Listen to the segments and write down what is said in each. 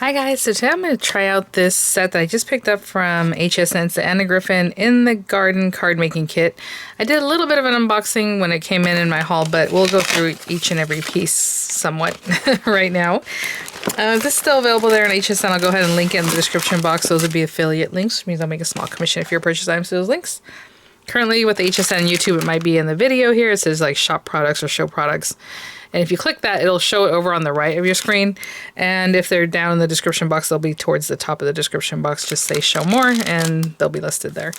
Hi guys, so today I'm going to try out this set that I just picked up from HSN. It's the Anna Griffin in the Garden card making kit. I did a little bit of an unboxing when it came in my haul, but we'll go through each and every piece somewhat right now. This is still available there on HSN. I'll go ahead and link it in the description box. Those would be affiliate links, which means I'll make a small commission if you purchase items to those links. Currently with HSN YouTube, it might be in the video here. It says like shop products or show products. And if you click that, it'll show it over on the right of your screen. And if they're down in the description box, they'll be towards the top of the description box. Just say show more and they'll be listed there.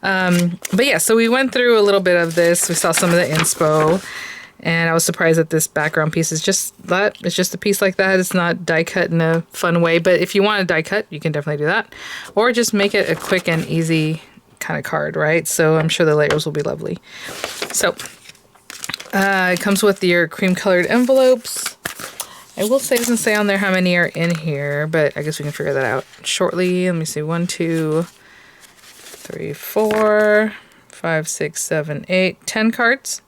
But yeah, so we went through a little bit of this. We saw some of the inspo. And I was surprised that this background piece is just that. It's just a piece like that. It's not die cut in a fun way. But if you want to die cut, you can definitely do that. Or just make it a quick and easy kind of card, right? So I'm sure the layers will be lovely. So it comes with your cream colored envelopes. I will say, it doesn't say on there how many are in here, but I guess we can figure that out shortly. Let me see, 1, 2, 3, 4, 5, 6, 7, 8, 10 cards.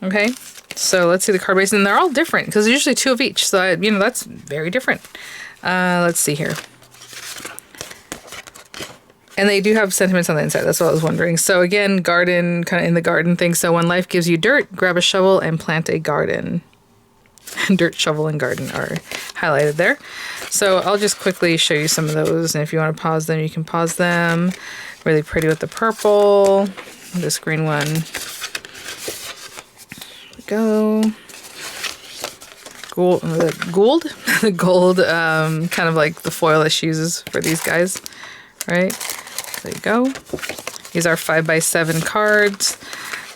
Okay, so let's see the card base, and they're all different because there's usually 2 of each. So you know, that's very different. Let's see here. And they do have sentiments on the inside. That's what I was wondering. So again, garden, kind of in the garden thing. So when life gives you dirt, grab a shovel and plant a garden. Dirt, shovel, and garden are highlighted there. So I'll just quickly show you some of those. And if you want to pause them, you can pause them. Really pretty with the purple. This green one. Go. Gold. The gold, kind of like the foil that she uses for these guys. Right? There you go. These are 5x7 cards.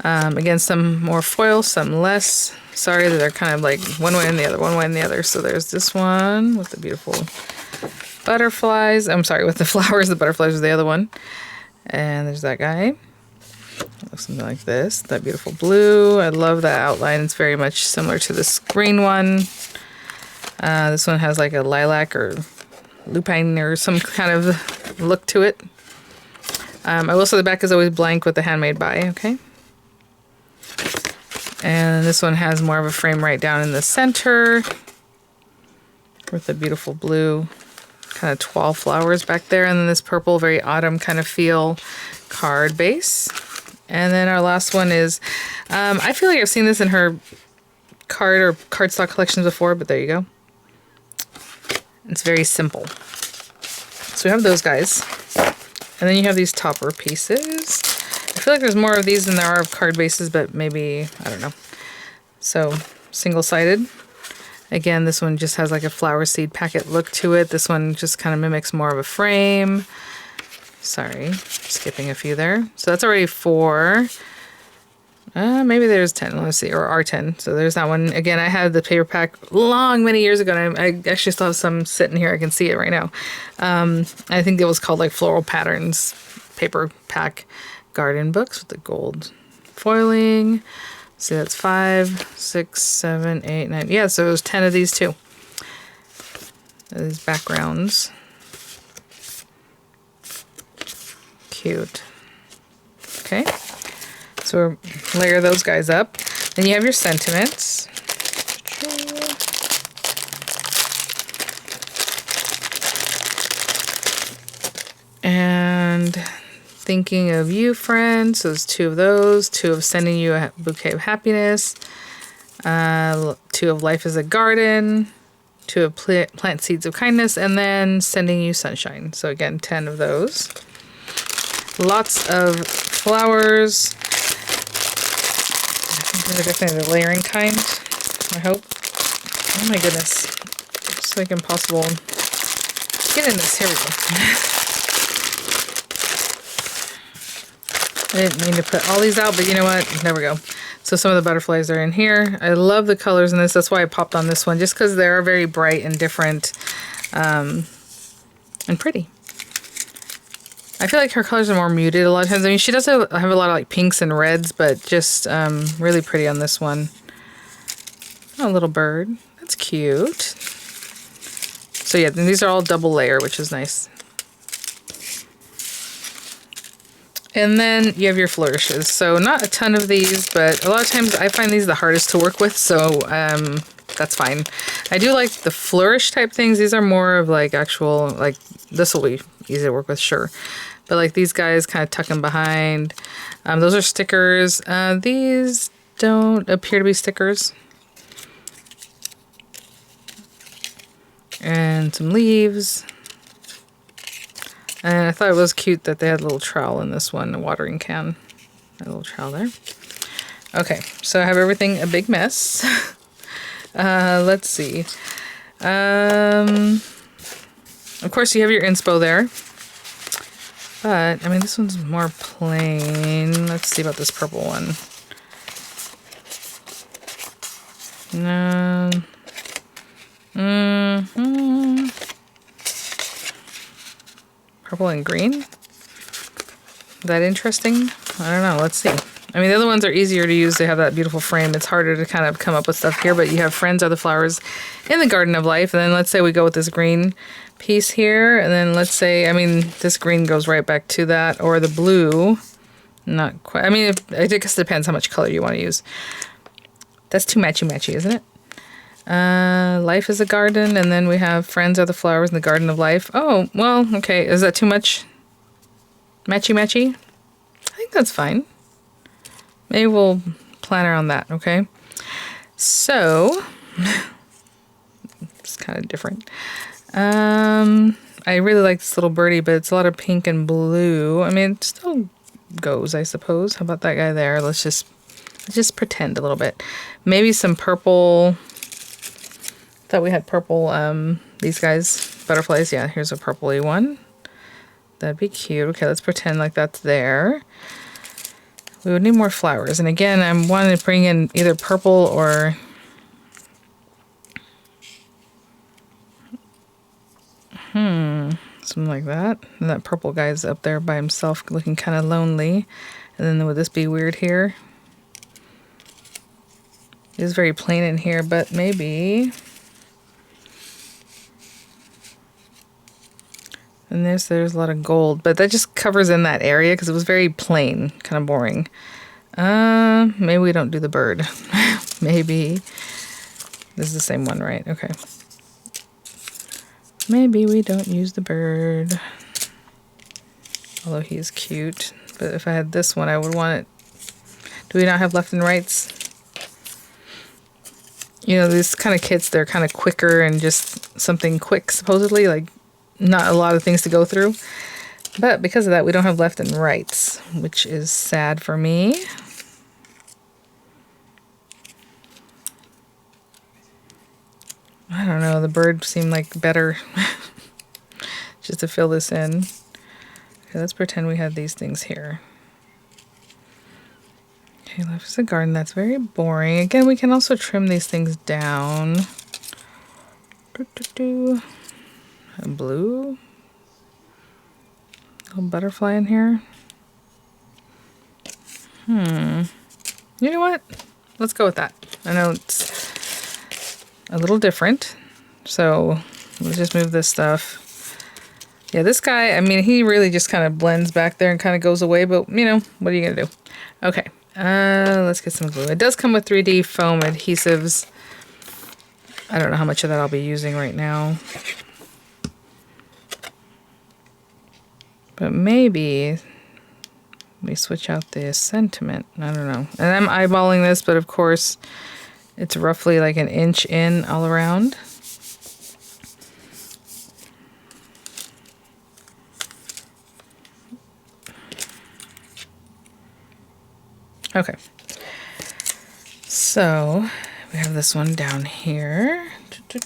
Again, some more foil, some less. Sorry that they're kind of like one way and the other, one way and the other. So there's this one with the beautiful butterflies. I'm sorry, with the flowers. The butterflies is the other one. And there's that guy. Looks something like this. That beautiful blue. I love that outline. It's very much similar to this green one. This one has like a lilac or lupine or some kind of look to it. I will say the back is always blank with the handmade by, okay? And this one has more of a frame right down in the center with the beautiful blue kind of 12 flowers back there. And then this purple, very autumn kind of feel card base. And then our last one is, I feel like I've seen this in her card or cardstock collections before, but there you go. It's very simple. So we have those guys. And then you have these topper pieces. I feel like there's more of these than there are of card bases, but maybe, I don't know. So, single-sided. Again, this one just has like a flower seed packet look to it. This one just kind of mimics more of a frame. Sorry, skipping a few there. So that's already 4. Maybe there's 10, let's see, or R10. So there's that one. Again, I had the paper pack many years ago, and I actually still have some sitting here. I can see it right now. I think it was called like Floral Patterns Paper Pack Garden Books with the gold foiling. See, that's 5, 6, 7, 8, 9. Yeah, so it was 10 of these too. These backgrounds. Cute. Okay. So layer those guys up. Then you have your sentiments. And thinking of you, friend. So there's 2 of those. 2 of sending you a bouquet of happiness. 2 of life is a garden. 2 of plant seeds of kindness. And then sending you sunshine. So again, 10 of those. Lots of flowers. They're definitely the layering kind, I hope. Oh my goodness. It's like impossible. Get in this. Here we go. I didn't mean to put all these out, but you know what? There we go. So some of the butterflies are in here. I love the colors in this. That's why I popped on this one, just because they are very bright and different and pretty. I feel like her colors are more muted a lot of times. I mean, she does have a lot of like pinks and reds, but just really pretty on this one. Oh, a little bird. That's cute. So yeah, these are all double layer, which is nice. And then you have your flourishes. So not a ton of these, but a lot of times I find these the hardest to work with. So that's fine. I do like the flourish type things. These are more of like actual, like this will be easy to work with, sure. But like these guys kind of tucking behind. Those are stickers. These don't appear to be stickers. And some leaves. And I thought it was cute that they had a little trowel in this one, a watering can. A little trowel there. Okay, so I have everything a big mess. Let's see. Of course, you have your inspo there. But, I mean, this one's more plain. Let's see about this purple one. No. Purple and green? Is that interesting? I don't know. Let's see. I mean, the other ones are easier to use. They have that beautiful frame. It's harder to kind of come up with stuff here, but you have friends are the flowers in the Garden of Life. And then let's say we go with this green piece here. And then let's say, I mean, this green goes right back to that, or the blue. Not quite. I mean, I guess it depends how much color you want to use. That's too matchy-matchy, isn't it? Life is a garden, and then we have friends are the flowers in the Garden of Life. Oh, well, okay. Is that too much matchy-matchy? I think that's fine. Maybe we'll plan around that, okay? So, it's kind of different. I really like this little birdie, but it's a lot of pink and blue. I mean, it still goes, I suppose. How about that guy there? Let's just pretend a little bit. Maybe some purple. Thought we had purple, these guys, butterflies. Yeah, here's a purpley one. That'd be cute. Okay, let's pretend like that's there. We would need more flowers. And again, I'm wanting to bring in either purple or something like that. And that purple guy's up there by himself looking kind of lonely. And then would this be weird here? It is very plain in here, but maybe. And there's a lot of gold, but that just covers in that area because it was very plain, kind of boring. Maybe we don't do the bird. Maybe. This is the same one, right? Okay. Maybe we don't use the bird. Although he is cute. But if I had this one, I would want it. Do we not have left and rights? You know, these kind of kits, they're kind of quicker and just something quick, supposedly. Like, not a lot of things to go through. But because of that, we don't have left and rights, which is sad for me. I don't know, the bird seemed like better just to fill this in. Okay, let's pretend we have these things here. Okay, left is a garden. That's very boring. Again, we can also trim these things down. A blue. Little butterfly in here. You know what? Let's go with that. I know it's a little different. So let's just move this stuff. Yeah, this guy, I mean, he really just kind of blends back there and kind of goes away, but you know, what are you gonna do? Okay, let's get some glue. It does come with 3D foam adhesives. I don't know how much of that I'll be using right now. But maybe we switch out the sentiment. I don't know. And I'm eyeballing this, but of course, it's roughly like an inch in all around. Okay. So we have this one down here. I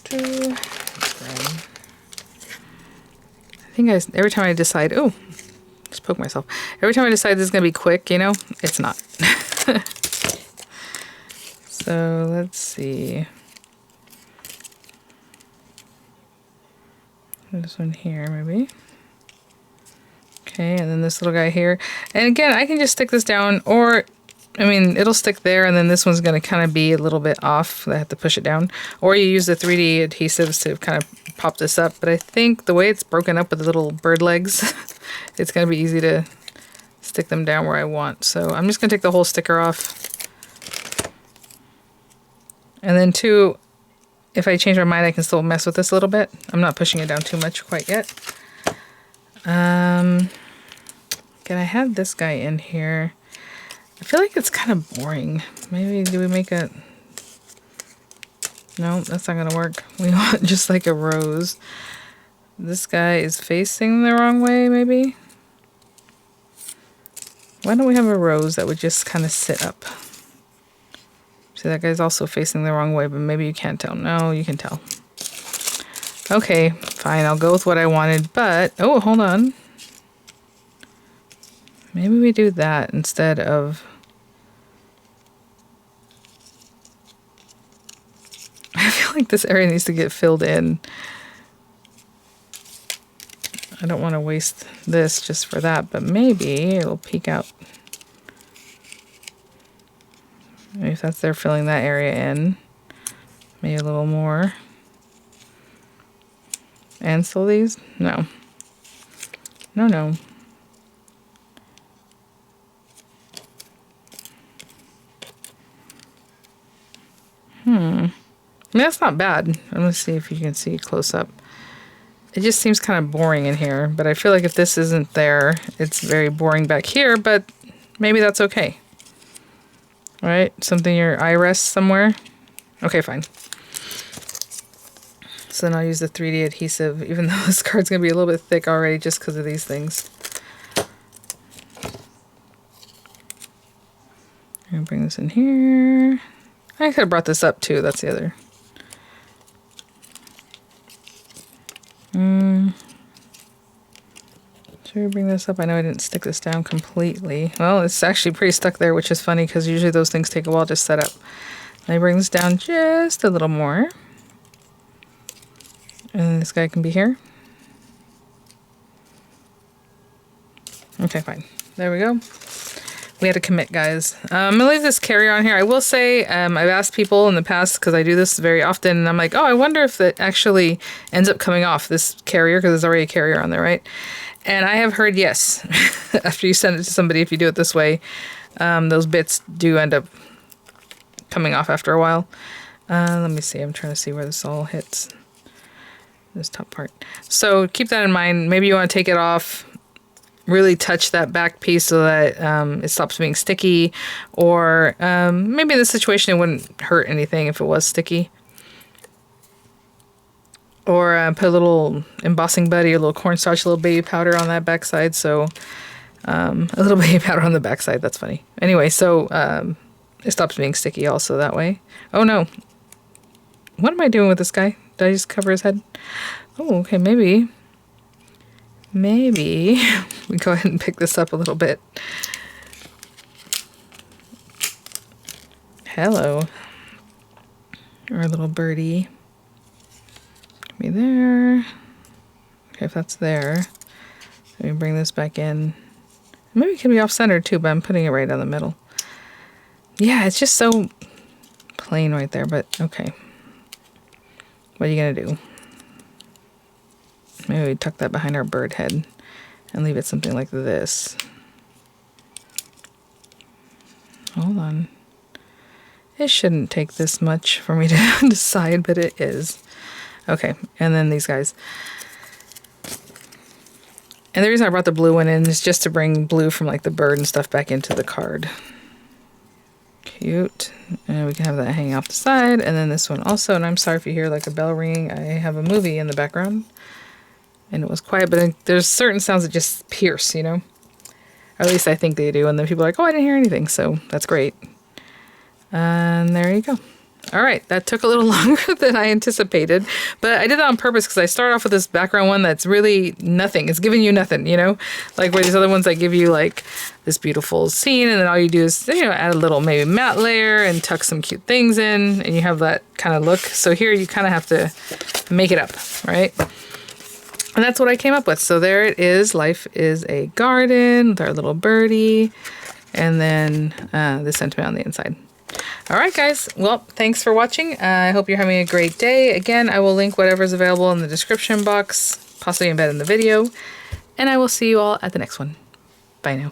think every time I decide, oh, just poke myself. Every time I decide this is going to be quick, you know, it's not. So let's see. This one here, maybe. Okay, and then this little guy here. And again, I can just stick this down, or, I mean, it'll stick there, and then this one's going to kind of be a little bit off. I have to push it down. Or you use the 3D adhesives to kind of pop this up. But I think the way it's broken up with the little bird legs, it's going to be easy to stick them down where I want. So I'm just going to take the whole sticker off. And then too, if I change my mind, I can still mess with this a little bit. I'm not pushing it down too much quite yet. Can I have this guy in here? I feel like it's kind of boring. Maybe do we make a... No, that's not gonna work. We want just like a rose. This guy is facing the wrong way, maybe? Why don't we have a rose that would just kind of sit up? See, that guy's also facing the wrong way, but maybe you can't tell. No, you can tell. Okay, fine, I'll go with what I wanted, but... Oh, hold on. Maybe we do that instead of... I feel like this area needs to get filled in. I don't want to waste this just for that, but maybe it'll peek out. Maybe if that's there filling that area in. Maybe a little more. And still these? No. No, no. I mean, that's not bad. I'm going to see if you can see close up. It just seems kind of boring in here, but I feel like if this isn't there, it's very boring back here, but maybe that's okay. All right, something your eye rests somewhere. Okay, fine. So then I'll use the 3D adhesive, even though this card's going to be a little bit thick already just because of these things. I'm going to bring this in here. I could have brought this up too, that's the other. Should we bring this up? I know I didn't stick this down completely. Well, it's actually pretty stuck there, which is funny because usually those things take a while to set up. Let me bring this down just a little more. And this guy can be here. Okay, fine. There we go. We had to commit, guys. I'm gonna leave this carrier on here. I will say, I've asked people in the past, because I do this very often, and I'm like, oh, I wonder if it actually ends up coming off this carrier, because there's already a carrier on there, right? And I have heard yes. After you send it to somebody, if you do it this way, those bits do end up coming off after a while. Let me see. I'm trying to see where this all hits. This top part. So keep that in mind. Maybe you want to take it off, really touch that back piece so that it stops being sticky, or maybe in this situation it wouldn't hurt anything if it was sticky. Or put a little embossing buddy, a little cornstarch, a little baby powder on that backside. So a little baby powder on the backside. That's funny. Anyway, so it stops being sticky also that way. Oh no. What am I doing with this guy? Did I just cover his head? Oh, okay, maybe we go ahead and pick this up a little bit. Hello. Our little birdie. Be there. Okay, if that's there, let me bring this back in. Maybe it can be off-centered too, but I'm putting it right down the middle. Yeah, it's just so plain right there, but okay. What are you gonna do? Maybe we tuck that behind our bird head and leave it something like this. Hold on. It shouldn't take this much for me to decide, but it is. Okay, and then these guys. And the reason I brought the blue one in is just to bring blue from like the bird and stuff back into the card. Cute. And we can have that hanging off the side. And then this one also, and I'm sorry if you hear like a bell ringing. I have a movie in the background. And it was quiet, but there's certain sounds that just pierce, you know? Or at least I think they do. And then people are like, oh, I didn't hear anything. So that's great. And there you go. All right, that took a little longer than I anticipated, but I did that on purpose because I started off with this background one that's really nothing. It's giving you nothing, you know? Like where these other ones that give you like this beautiful scene, and then all you do is, you know, add a little maybe matte layer and tuck some cute things in, and you have that kind of look. So here you kind of have to make it up, right? And that's what I came up with. So there it is. Life is a garden with our little birdie, and then the sentiment on the inside. All right, guys. Well, thanks for watching. I hope you're having a great day. Again, I will link whatever's available in the description box, possibly embed in the video, and I will see you all at the next one. Bye now.